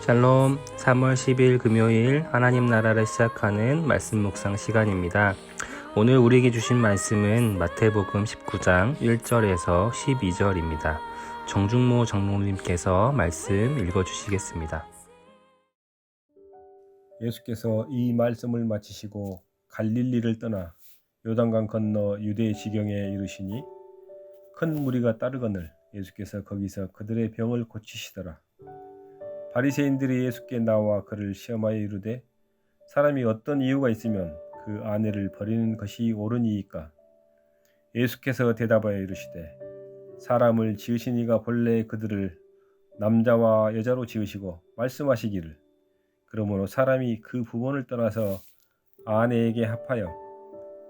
샬롬, 3월 10일 금요일 하나님 나라를 시작하는 말씀 묵상 시간입니다. 오늘 우리에게 주신 말씀은 마태복음 19장 1절에서 12절입니다. 정중모 장로님께서 말씀 읽어주시겠습니다. 예수께서 이 말씀을 마치시고 갈릴리를 떠나 요단강 건너 유대 지경에 이르시니 큰 무리가 따르거늘 예수께서 거기서 그들의 병을 고치시더라. 바리새인들이 예수께 나와 그를 시험하여 이르되 사람이 어떤 이유가 있으면 그 아내를 버리는 것이 옳으니이까? 예수께서 대답하여 이르시되 사람을 지으신 이가 본래 그들을 남자와 여자로 지으시고 말씀하시기를 그러므로 사람이 그 부모를 떠나서 아내에게 합하여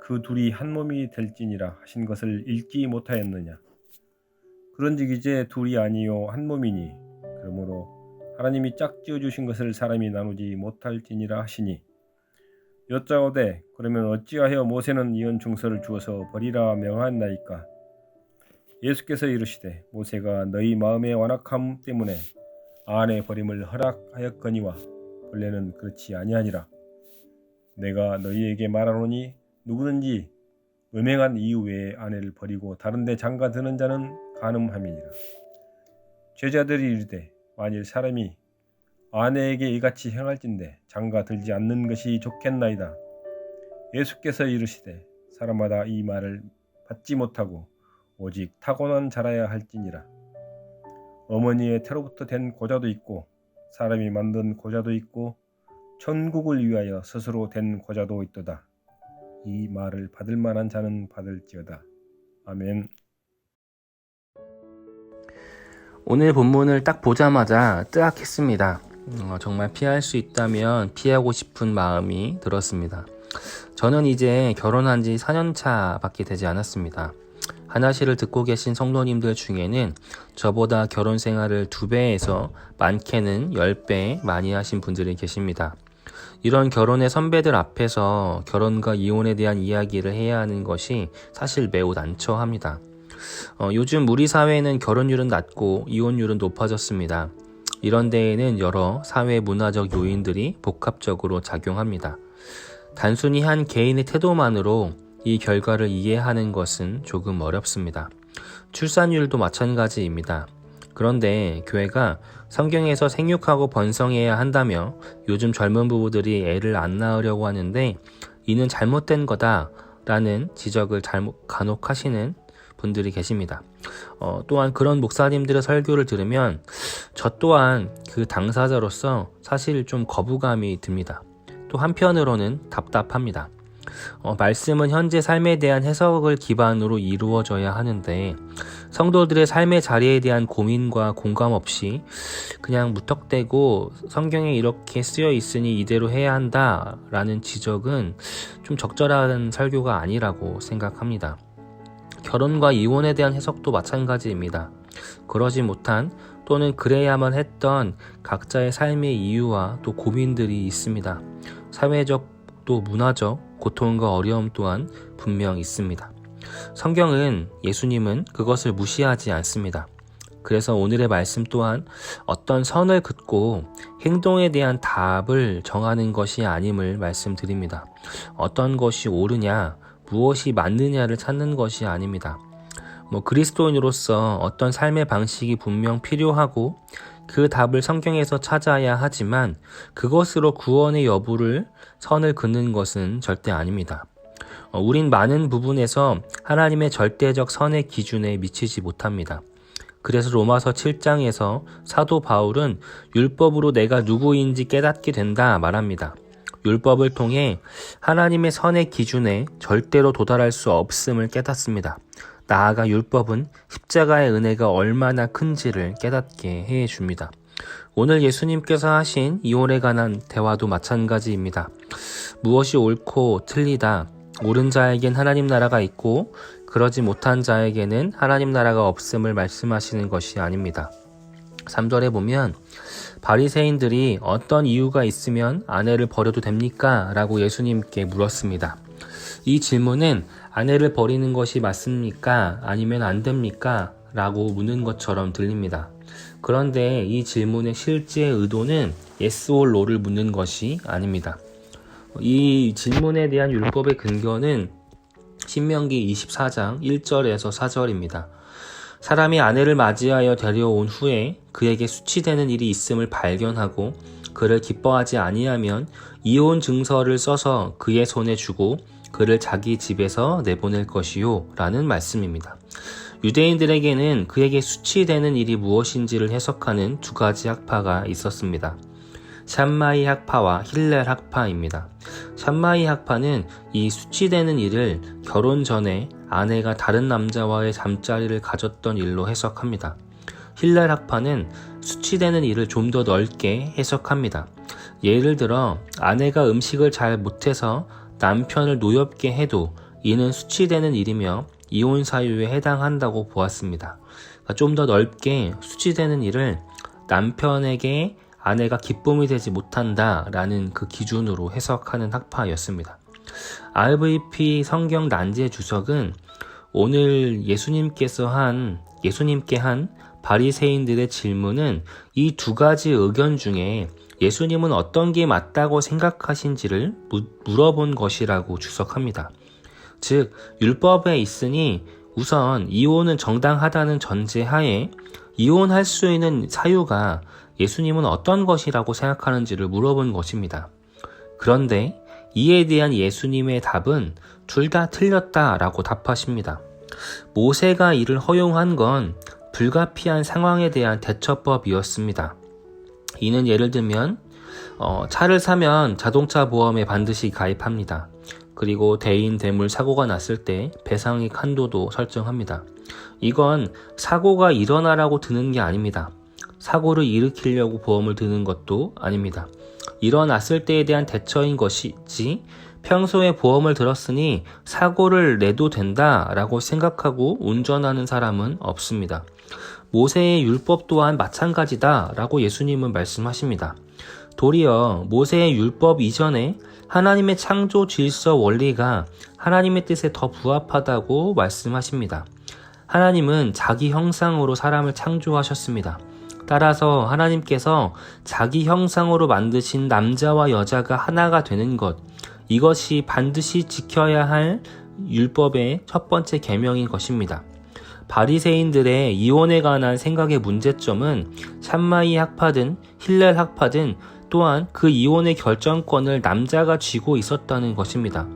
그 둘이 한 몸이 될지니라 하신 것을 읽지 못하였느냐? 그런즉 이제 둘이 아니요 한 몸이니 그러므로 하나님이 짝지어 주신 것을 사람이 나누지 못할지니라 하시니 여짜오되 그러면 어찌하여 모세는 이혼 증서를 주어서 버리라 명하였나이까? 예수께서 이르시되 모세가 너희 마음의 완악함 때문에 아내 버림을 허락하였거니와 본래는 그렇지 아니하니라. 내가 너희에게 말하노니 누구든지 음행한 이유 외에 아내를 버리고 다른 데 장가드는 자는 간음함이니라. 제자들이 이르되 만일 사람이 아내에게 이같이 행할진대 장가들지 않는 것이 좋겠나이다. 예수께서 이르시되 사람마다 이 말을 받지 못하고 오직 타고난 자라야 할지니라. 어머니의 태로부터 된 고자도 있고 사람이 만든 고자도 있고 천국을 위하여 스스로 된 고자도 있도다. 이 말을 받을 만한 자는 받을지어다. 아멘. 오늘 본문을 딱 보자마자 뜨악했습니다. 정말 피할 수 있다면 피하고 싶은 마음이 들었습니다. 저는 이제 결혼한 지 4년차 밖에 되지 않았습니다. 하나시를 듣고 계신 성도님들 중에는 저보다 결혼 생활을 2배에서 많게는 10배 많이 하신 분들이 계십니다. 이런 결혼의 선배들 앞에서 결혼과 이혼에 대한 이야기를 해야 하는 것이 사실 매우 난처합니다. 요즘 우리 사회는 결혼율은 낮고 이혼율은 높아졌습니다. 이런 데에는 여러 사회 문화적 요인들이 복합적으로 작용합니다. 단순히 한 개인의 태도만으로 이 결과를 이해하는 것은 조금 어렵습니다. 출산율도 마찬가지입니다. 그런데 교회가 성경에서 생육하고 번성해야 한다며 요즘 젊은 부부들이 애를 안 낳으려고 하는데 이는 잘못된 거다라는 지적을 간혹 하시는 분들이 계십니다. 또한 그런 목사님들의 설교를 들으면 저 또한 그 당사자로서 사실 좀 거부감이 듭니다. 또 한편으로는 답답합니다. 말씀은 현재 삶에 대한 해석을 기반으로 이루어져야 하는데 성도들의 삶의 자리에 대한 고민과 공감 없이 그냥 무턱대고 성경에 이렇게 쓰여 있으니 이대로 해야 한다라는 지적은 좀 적절한 설교가 아니라고 생각합니다. 결혼과 이혼에 대한 해석도 마찬가지입니다. 그러지 못한 또는 그래야만 했던 각자의 삶의 이유와 또 고민들이 있습니다. 사회적 또 문화적 고통과 어려움 또한 분명 있습니다. 성경은 예수님은 그것을 무시하지 않습니다. 그래서 오늘의 말씀 또한 어떤 선을 긋고 행동에 대한 답을 정하는 것이 아님을 말씀드립니다. 어떤 것이 옳으냐, 무엇이 맞느냐를 찾는 것이 아닙니다. 그리스도인으로서 어떤 삶의 방식이 분명 필요하고 그 답을 성경에서 찾아야 하지만 그것으로 구원의 여부를 선을 긋는 것은 절대 아닙니다. 우린 많은 부분에서 하나님의 절대적 선의 기준에 미치지 못합니다. 그래서 로마서 7장에서 사도 바울은 율법으로 내가 누구인지 깨닫게 된다 말합니다. 율법을 통해 하나님의 선의 기준에 절대로 도달할 수 없음을 깨닫습니다. 나아가 율법은 십자가의 은혜가 얼마나 큰지를 깨닫게 해줍니다. 오늘 예수님께서 하신 이혼에 관한 대화도 마찬가지입니다. 무엇이 옳고 틀리다, 옳은 자에겐 하나님 나라가 있고 그러지 못한 자에게는 하나님 나라가 없음을 말씀하시는 것이 아닙니다. 3절에 보면 바리새인들이 어떤 이유가 있으면 아내를 버려도 됩니까? 라고 예수님께 물었습니다. 이 질문은 아내를 버리는 것이 맞습니까? 아니면 안 됩니까? 라고 묻는 것처럼 들립니다. 그런데 이 질문의 실제 의도는 yes or no를 묻는 것이 아닙니다. 이 질문에 대한 율법의 근거는 신명기 24장 1절에서 4절입니다. 사람이 아내를 맞이하여 데려온 후에 그에게 수치되는 일이 있음을 발견하고 그를 기뻐하지 아니하면 이혼 증서를 써서 그의 손에 주고 그를 자기 집에서 내보낼 것이요 라는 말씀입니다. 유대인들에게는 그에게 수치되는 일이 무엇인지를 해석하는 두 가지 학파가 있었습니다. 샴마이 학파와 힐렐 학파입니다. 샴마이 학파는 이 수치되는 일을 결혼 전에 아내가 다른 남자와의 잠자리를 가졌던 일로 해석합니다. 힐렐 학파는 수치되는 일을 좀 더 넓게 해석합니다. 예를 들어 아내가 음식을 잘 못해서 남편을 노엽게 해도 이는 수치되는 일이며 이혼 사유에 해당한다고 보았습니다. 좀 더 넓게 수치되는 일을 남편에게 아내가 기쁨이 되지 못한다라는 그 기준으로 해석하는 학파였습니다. RVP 성경 난제 주석은 오늘 예수님께 한 바리새인들의 질문은 이 두 가지 의견 중에 예수님은 어떤 게 맞다고 생각하신지를 물어본 것이라고 주석합니다. 즉, 율법에 있으니 우선 이혼은 정당하다는 전제하에 이혼할 수 있는 사유가 예수님은 어떤 것이라고 생각하는지를 물어본 것입니다. 그런데 이에 대한 예수님의 답은 둘 다 틀렸다라고 답하십니다. 모세가 이를 허용한 건 불가피한 상황에 대한 대처법이었습니다. 이는 예를 들면 차를 사면 자동차 보험에 반드시 가입합니다. 그리고 대인 대물 사고가 났을 때 배상액 한도도 설정합니다. 이건 사고가 일어나라고 드는 게 아닙니다. 사고를 일으키려고 보험을 드는 것도 아닙니다. 일어났을 때에 대한 대처인 것이지 평소에 보험을 들었으니 사고를 내도 된다라고 생각하고 운전하는 사람은 없습니다. 모세의 율법 또한 마찬가지다라고 예수님은 말씀하십니다. 도리어 모세의 율법 이전에 하나님의 창조 질서 원리가 하나님의 뜻에 더 부합하다고 말씀하십니다. 하나님은 자기 형상으로 사람을 창조하셨습니다. 따라서 하나님께서 자기 형상으로 만드신 남자와 여자가 하나가 되는 것, 이것이 반드시 지켜야 할 율법의 첫 번째 계명인 것입니다. 바리새인들의 이혼에 관한 생각의 문제점은 샴마이 학파든 힐렐 학파든 또한 그 이혼의 결정권을 남자가 쥐고 있었다는 것입니다.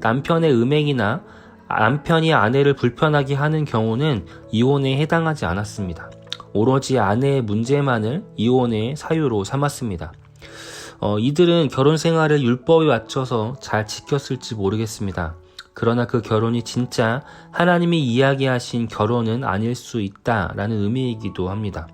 남편의 음행이나 남편이 아내를 불편하게 하는 경우는 이혼에 해당하지 않았습니다. 오로지 아내의 문제만을 이혼의 사유로 삼았습니다. 이들은 결혼 생활을 율법에 맞춰서 잘 지켰을지 모르겠습니다. 그러나 그 결혼이 진짜 하나님이 이야기하신 결혼은 아닐 수 있다라는 의미이기도 합니다.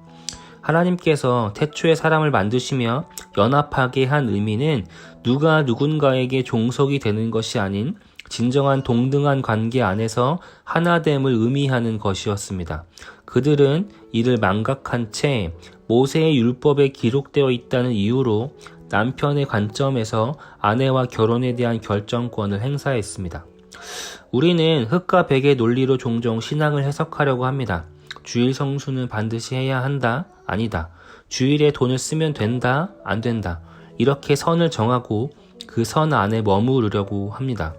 하나님께서 태초에 사람을 만드시며 연합하게 한 의미는 누가 누군가에게 종속이 되는 것이 아닌 진정한 동등한 관계 안에서 하나됨을 의미하는 것이었습니다. 그들은 이를 망각한 채 모세의 율법에 기록되어 있다는 이유로 남편의 관점에서 아내와 결혼에 대한 결정권을 행사했습니다. 우리는 흙과 백의 논리로 종종 신앙을 해석하려고 합니다. 주일 성수는 반드시 해야 한다? 아니다. 주일에 돈을 쓰면 된다? 안 된다. 이렇게 선을 정하고 그 선 안에 머무르려고 합니다.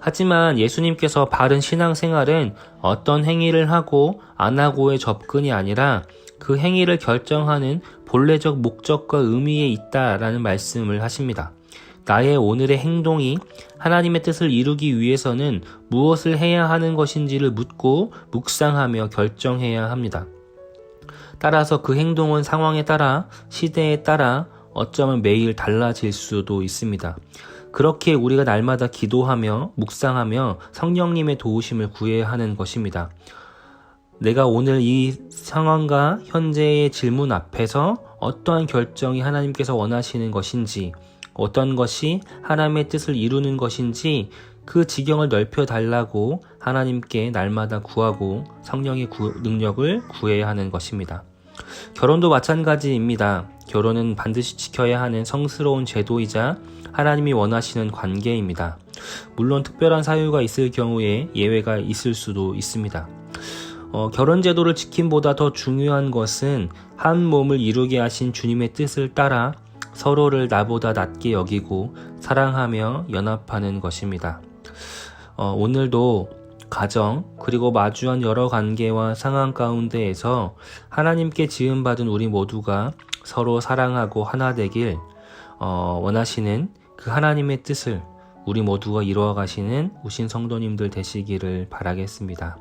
하지만 예수님께서 바른 신앙생활은 어떤 행위를 하고 안 하고의 접근이 아니라 그 행위를 결정하는 본래적 목적과 의미에 있다라는 말씀을 하십니다. 나의 오늘의 행동이 하나님의 뜻을 이루기 위해서는 무엇을 해야 하는 것인지를 묻고 묵상하며 결정해야 합니다. 따라서 그 행동은 상황에 따라, 시대에 따라 어쩌면 매일 달라질 수도 있습니다. 그렇게 우리가 날마다 기도하며 묵상하며 성령님의 도우심을 구해야 하는 것입니다. 내가 오늘 이 상황과 현재의 질문 앞에서 어떠한 결정이 하나님께서 원하시는 것인지, 어떤 것이 하나님의 뜻을 이루는 것인지 그 지경을 넓혀달라고 하나님께 날마다 구하고 성령의 능력을 구해야 하는 것입니다. 결혼도 마찬가지입니다. 결혼은 반드시 지켜야 하는 성스러운 제도이자 하나님이 원하시는 관계입니다. 물론 특별한 사유가 있을 경우에 예외가 있을 수도 있습니다. 결혼 제도를 지킴보다 더 중요한 것은 한 몸을 이루게 하신 주님의 뜻을 따라 서로를 나보다 낮게 여기고 사랑하며 연합하는 것입니다. 오늘도 가정 그리고 마주한 여러 관계와 상황 가운데에서 하나님께 지음받은 우리 모두가 서로 사랑하고 하나 되길 원하시는 그 하나님의 뜻을 우리 모두가 이루어 가시는 우신 성도님들 되시기를 바라겠습니다.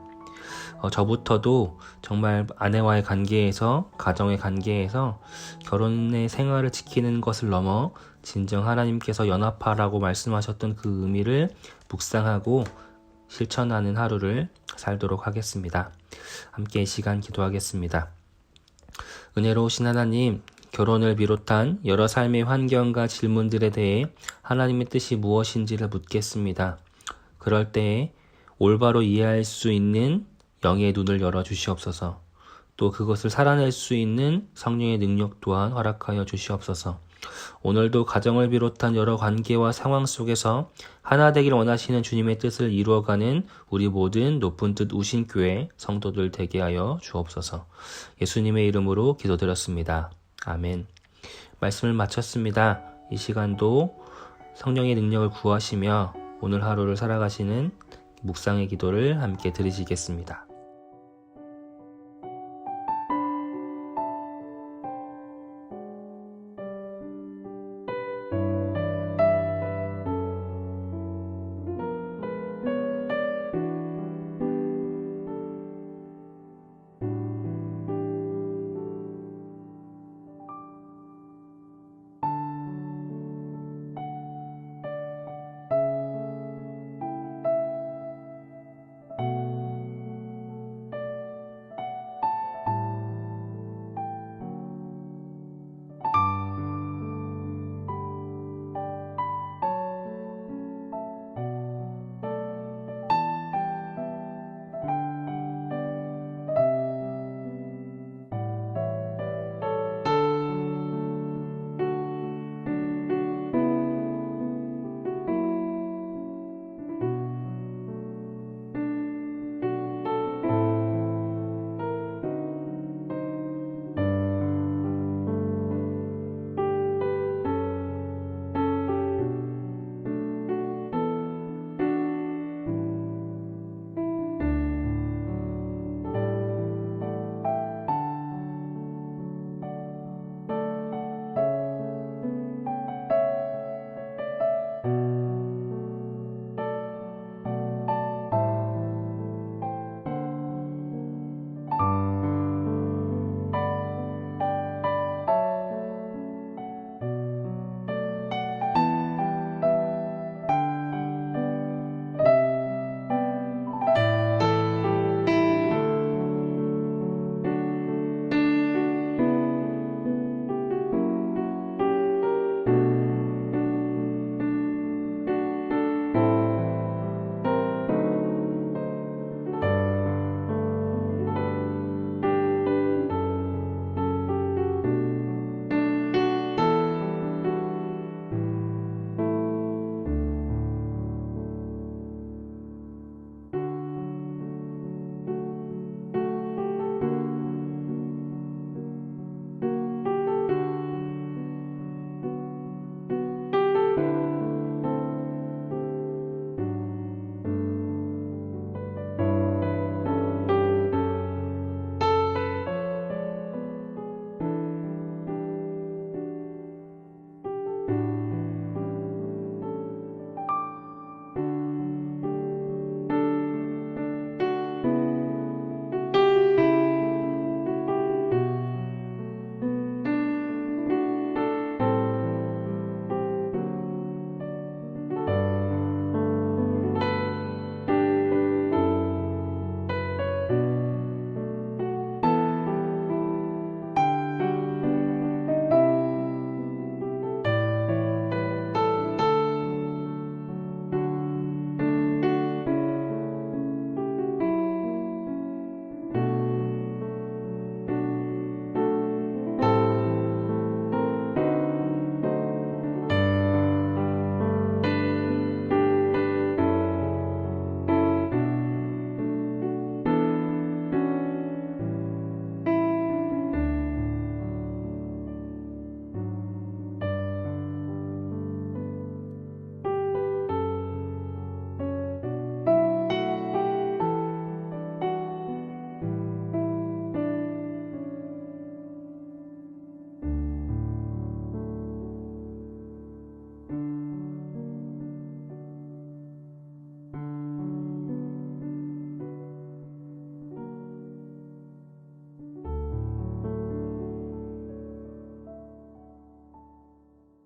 저부터도 정말 아내와의 관계에서, 가정의 관계에서 결혼의 생활을 지키는 것을 넘어 진정 하나님께서 연합하라고 말씀하셨던 그 의미를 묵상하고 실천하는 하루를 살도록 하겠습니다. 함께 이 시간 기도하겠습니다. 은혜로우신 하나님, 결혼을 비롯한 여러 삶의 환경과 질문들에 대해 하나님의 뜻이 무엇인지를 묻겠습니다. 그럴 때에 올바로 이해할 수 있는 영의 눈을 열어주시옵소서. 또 그것을 살아낼 수 있는 성령의 능력 또한 허락하여 주시옵소서. 오늘도 가정을 비롯한 여러 관계와 상황 속에서 하나 되길 원하시는 주님의 뜻을 이루어가는 우리 모든 높은 뜻 우신교회 성도들 되게 하여 주옵소서. 예수님의 이름으로 기도드렸습니다. 아멘. 말씀을 마쳤습니다. 이 시간도 성령의 능력을 구하시며 오늘 하루를 살아가시는 묵상의 기도를 함께 드리시겠습니다.